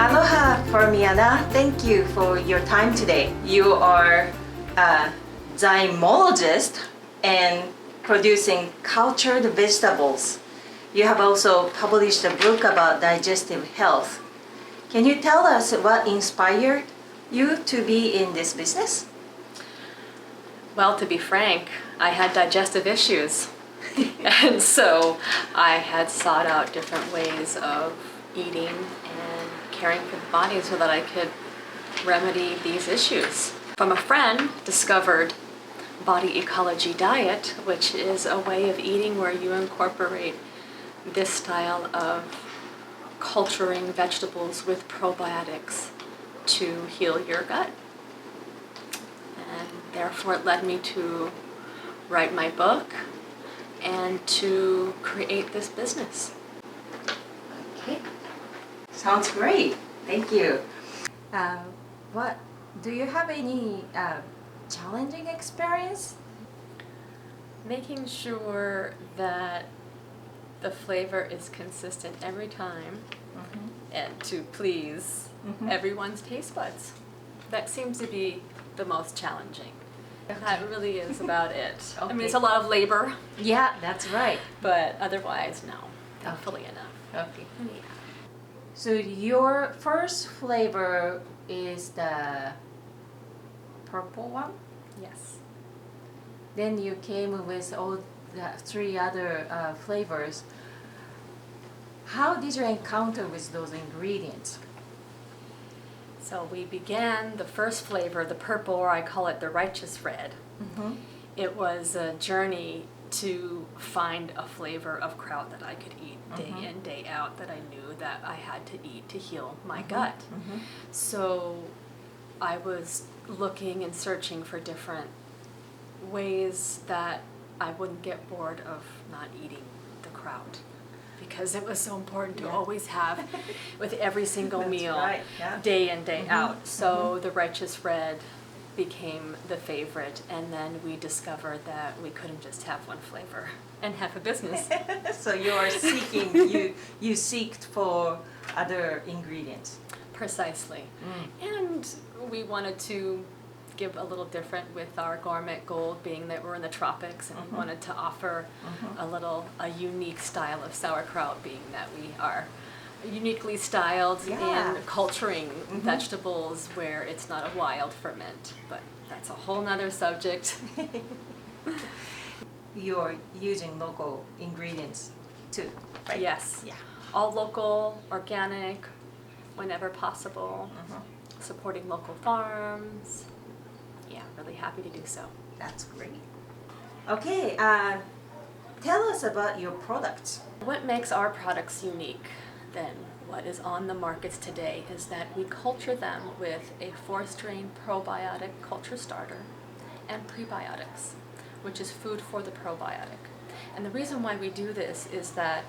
Aloha, Firmiana. Thank you for your time today. You are a zymologist and producing cultured vegetables. You have also published a book about digestive health. Can you tell us what inspired you to be in this business? Well, to be frank, I had digestive issues. And so I had sought out different ways of eating and caring for the body so that I could remedy these issues. From a friend, discovered body ecology diet, which is a way of eating where you incorporate this style of culturing vegetables with probiotics to heal your gut. And therefore it led me to write my book and to create this business. Okay, sounds great. Thank you. What do you have any challenging experience? Making sure that the flavor is consistent every time and to please everyone's taste buds. That seems to be the most challenging. That really is about it. Okay. I mean, it's a lot of labor, Yeah, that's right. but otherwise, no, fully enough. Okay. Yeah. So your first flavor is the purple one? Yes. Then you came with all the three other flavors. How did you encounter with those ingredients? So we began the first flavor, the purple, or I call it the righteous red. It was a journey to find a flavor of kraut that I could eat day in, day out, that I knew that I had to eat to heal my gut. So I was looking and searching for different ways that I wouldn't get bored of not eating the kraut, because it was so important to always have with every single That's meal, right, yeah. day in, day out. So the righteous red became the favorite, and then we discovered that we couldn't just have one flavor and have a business. So you are seeking, you seeked for other ingredients. Precisely. And we wanted to give a little different with our gourmet gold, being that we're in the tropics, and we wanted to offer a unique style of sauerkraut, being that we are uniquely styled in culturing vegetables where it's not a wild ferment, but that's a whole nother subject. You're using local ingredients too, right? Yes. Yeah. All local, organic, whenever possible, supporting local farms. Yeah, really happy to do so. That's great. Okay, tell us about your products. What makes our products unique than what is on the markets today is that we culture them with a 4-strain probiotic culture starter and prebiotics, which is food for the probiotic. And the reason why we do this is that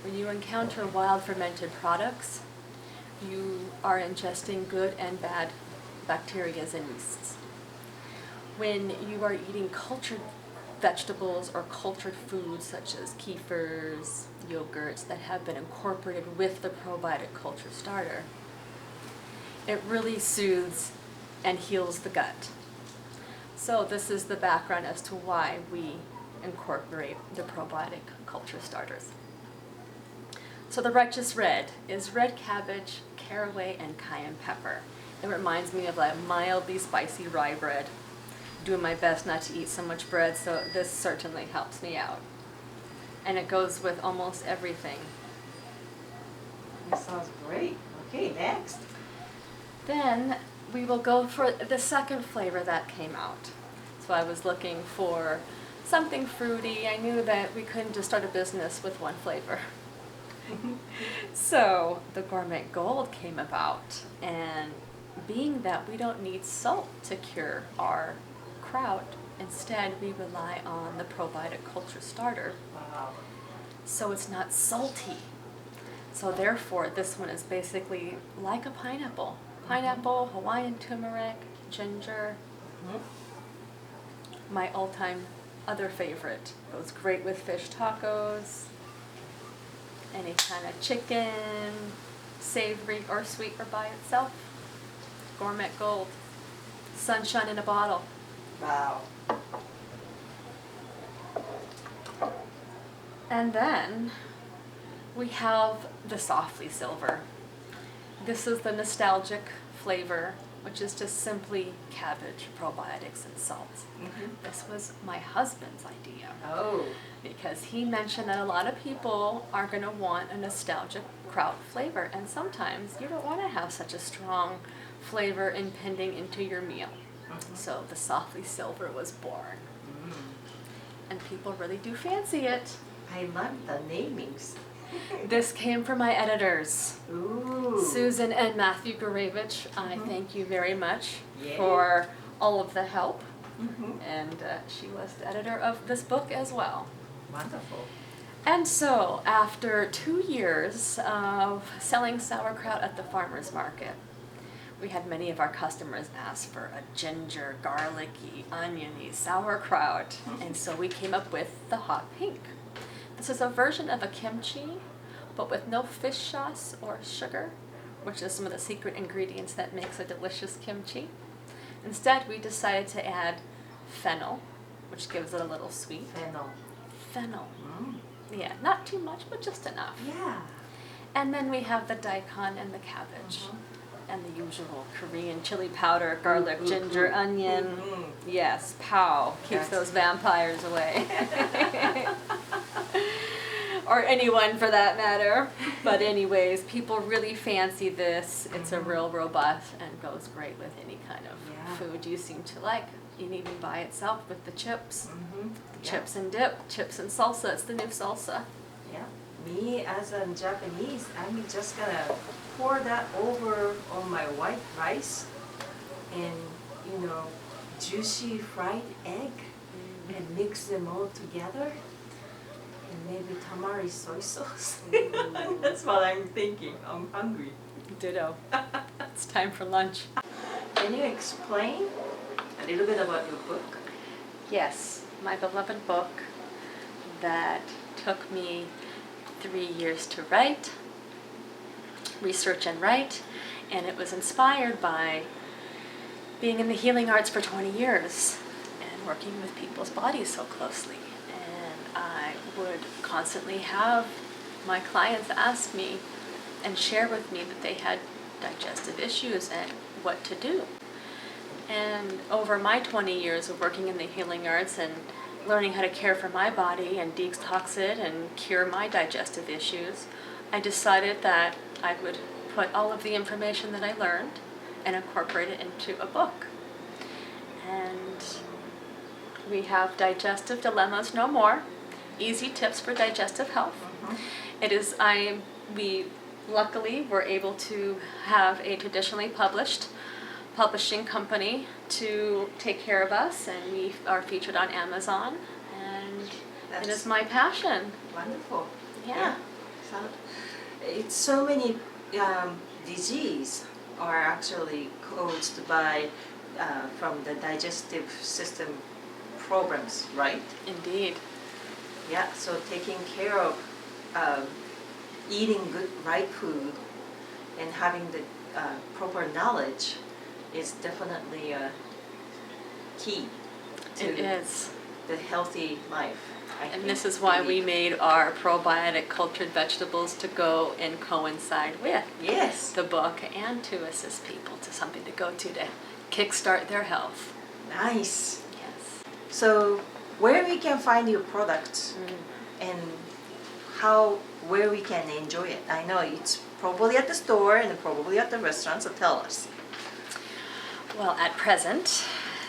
when you encounter wild fermented products, you are ingesting good and bad bacteria and yeasts. When you are eating cultured vegetables or cultured foods such as kefirs, yogurts that have been incorporated with the probiotic culture starter, it really soothes and heals the gut. So this is the background as to why we incorporate the probiotic culture starters. So the righteous red is red cabbage, caraway, and cayenne pepper. It reminds me of a mildly spicy rye bread. Doing my best not to eat so much bread, so this certainly helps me out. And it goes with almost everything. That sounds great. Okay, next. Then we will go for the second flavor that came out. So I was looking for something fruity. I knew that we couldn't just start a business with one flavor. So the gourmet gold came about, and being that we don't need salt to cure our kraut, instead we rely on the probiotic culture starter. Wow. So it's not salty. So therefore this one is basically like a pineapple. Pineapple, Hawaiian turmeric, ginger. My all-time other favorite. Goes great with fish tacos, any kind of chicken, savory or sweet or by itself. Gourmet gold. Sunshine in a bottle. Wow. And then we have the softly silver. This is the nostalgic flavor, which is just simply cabbage, probiotics, and salt. This was my husband's idea. Oh. Because he mentioned that a lot of people are going to want a nostalgic kraut flavor, and sometimes you don't want to have such a strong flavor impending into your meal. So the softly silver was born. And people really do fancy it. I love the namings. This came from my editors, Ooh. Susan and Matthew Gurevich. I thank you very much Yay. for all of the help. And she was the editor of this book as well. Wonderful. And so, after 2 years of selling sauerkraut at the farmer's market, we had many of our customers ask for a ginger, garlicky, oniony sauerkraut. And so we came up with the hot pink. This is a version of a kimchi, but with no fish sauce or sugar, which is some of the secret ingredients that makes a delicious kimchi. Instead, we decided to add fennel, which gives it a little sweet. Fennel. Yeah, not too much, but just enough. Yeah. And then we have the daikon and the cabbage. And the usual Korean chili powder, garlic, ginger, onion. Yes, pow. Keeps those vampires away. Or anyone for that matter. But anyways, people really fancy this. It's a real robust and goes great with any kind of food you seem to like. And even by itself with the chips. Chips and dip, chips and salsa. It's the new salsa. Yeah. Me as a Japanese, I'm just gonna pour that over on my white rice and, juicy fried egg and mix them all together. And maybe tamari soy sauce. That's what I'm thinking. I'm hungry. Ditto. It's time for lunch. Can you explain a little bit about your book? Yes, my beloved book that took me 3 years to write, research and write, and it was inspired by being in the healing arts for 20 years and working with people's bodies so closely. And I would constantly have my clients ask me and share with me that they had digestive issues and what to do. And over my 20 years of working in the healing arts and learning how to care for my body and detox it and cure my digestive issues, I decided that I would put all of the information that I learned and incorporate it into a book. And we have Digestive Dilemmas No More, Easy Tips for Digestive Health. We luckily were able to have a traditionally published publishing company to take care of us, and we are featured on Amazon, and it is my passion. Wonderful. Yeah. So, it's so many disease are actually caused by from the digestive system problems, right? Indeed. Yeah. So taking care of eating good, right food, and having the proper knowledge is definitely a key to It is. the healthy life. And this is why we made our probiotic cultured vegetables to go and coincide with the book and to assist people to something to go to kickstart their health. Nice. Yes. So where we can find your products and where we can enjoy it? I know it's probably at the store and probably at the restaurant, so tell us. Well, at present,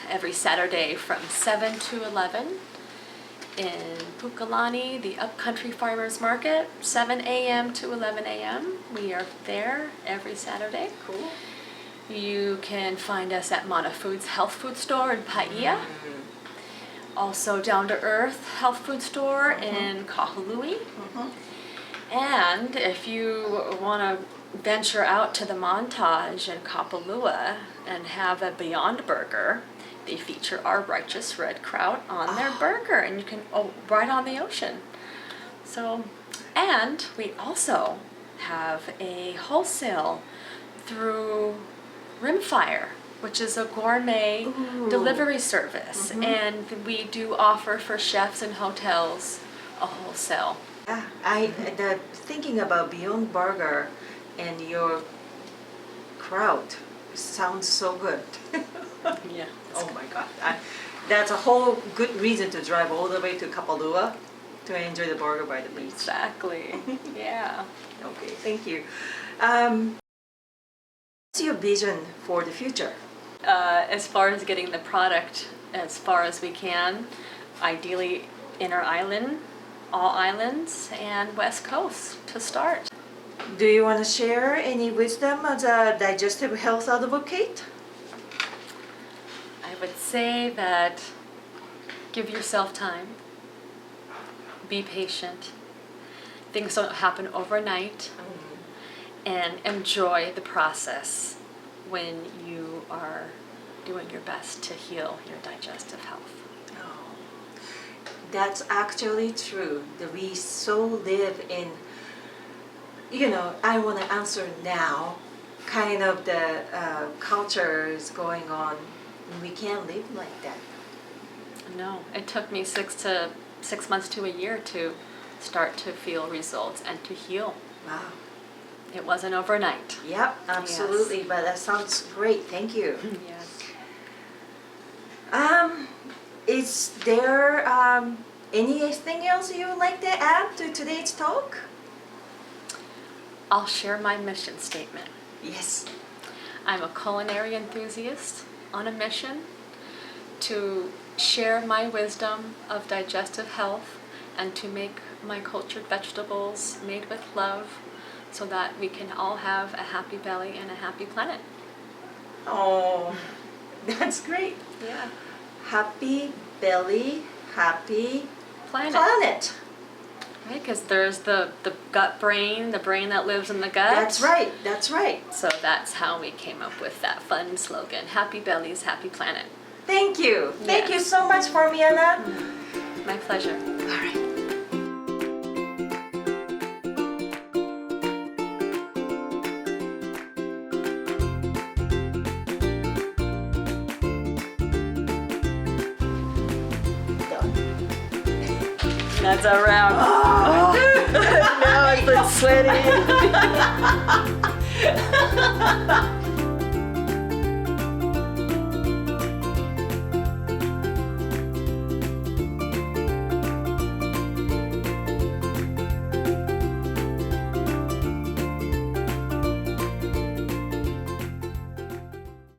every Saturday from 7 to 11 in Pukalani, the Upcountry Farmers Market, 7 a.m. to 11 a.m. We are there every Saturday. Cool. You can find us at Mana Foods Health Food Store in Paia. Also Down to Earth Health Food Store in Kahului. And if you want to venture out to the Montage in Kapalua and have a Beyond Burger, they feature our righteous red kraut on their burger, and you can right on the ocean. So, and we also have a wholesale through Rimfire, which is a gourmet delivery service. And we do offer for chefs and hotels a wholesale. Thinking about Beyond Burger and your crowd sounds so good. Yeah. Oh my God. That's a whole good reason to drive all the way to Kapalua to enjoy the burger by the beach. Exactly. Yeah. Okay, thank you. What's your vision for the future? As far as getting the product as far as we can, ideally inner island, all islands, and west coast to start. Do you want to share any wisdom as a digestive health advocate? I would say that give yourself time, be patient. Things don't happen overnight, and enjoy the process when you are doing your best to heal your digestive health. Oh, that's actually true. That we so live in, I want to answer now, kind of the culture is going on. We can't live like that. No, it took me 6 months to a year to start to feel results and to heal. Wow. It wasn't overnight. Yep, absolutely. Yes. But that sounds great. Thank you. Yes. Is there anything else you would like to add to today's talk? I'll share my mission statement. Yes. I'm a culinary enthusiast on a mission to share my wisdom of digestive health and to make my cultured vegetables made with love so that we can all have a happy belly and a happy planet. Oh, that's great. Yeah. Happy belly, happy Planet. planet. Right, because there's the gut brain, the brain that lives in the gut. That's right. That's right. So that's how we came up with that fun slogan, Happy Bellies, Happy Planet. Thank you. Thank Yes. you so much, Firmiana. My pleasure. All right. That's a wrap. Oh. Now it's sweaty.